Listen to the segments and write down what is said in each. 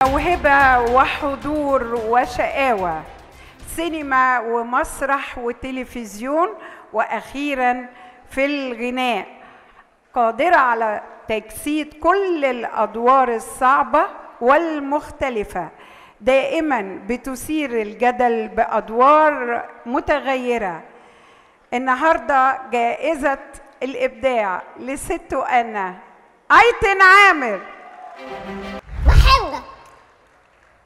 موهبة وحضور وشقاوة، سينما ومسرح وتلفزيون، وأخيراً في الغناء، قادرة على تجسيد كل الأدوار الصعبة والمختلفة، دائماً بتثير الجدل بأدوار متغيرة. النهاردة جائزة الإبداع لست أنا أيتن عامر. بحبك.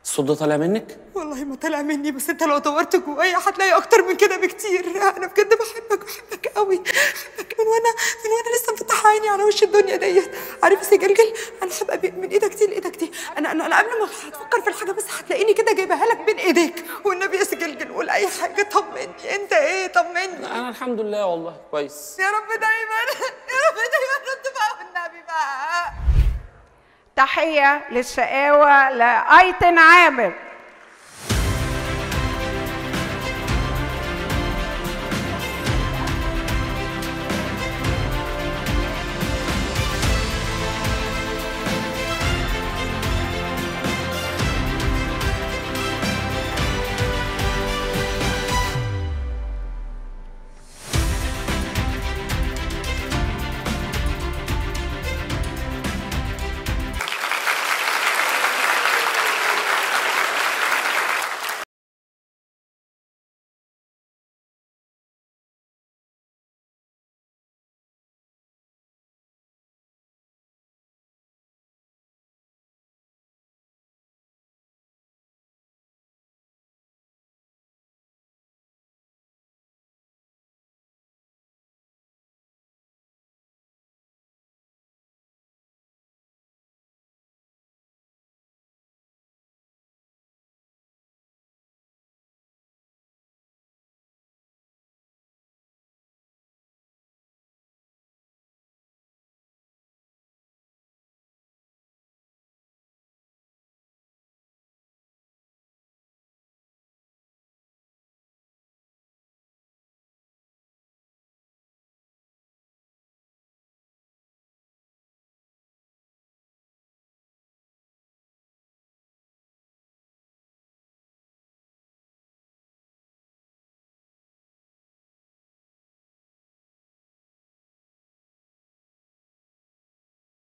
الصوت ده طالع منك؟ والله ما طالع مني، بس انت لو دورت جوايا هتلاقي اكتر من كده بكتير. انا بجد بحبك قوي، بحبك من وانا لسه مفتحه عيني على وش الدنيا ديت. عارف يا جلجل، انا هبقى من ايدك دي لايدك دي. انا قبل ما هتفكر في الحاجه بس هتلاقيني كده جايبها لك بين ايديك. والنبي يا جلجل قول اي حاجه، طمني. انت ايه؟ طمني. انا الحمد لله والله كويس. يا رب دايما يا رب دايما رد بقى والنبي بقى. تحية للشقاوة لأيتن عامر.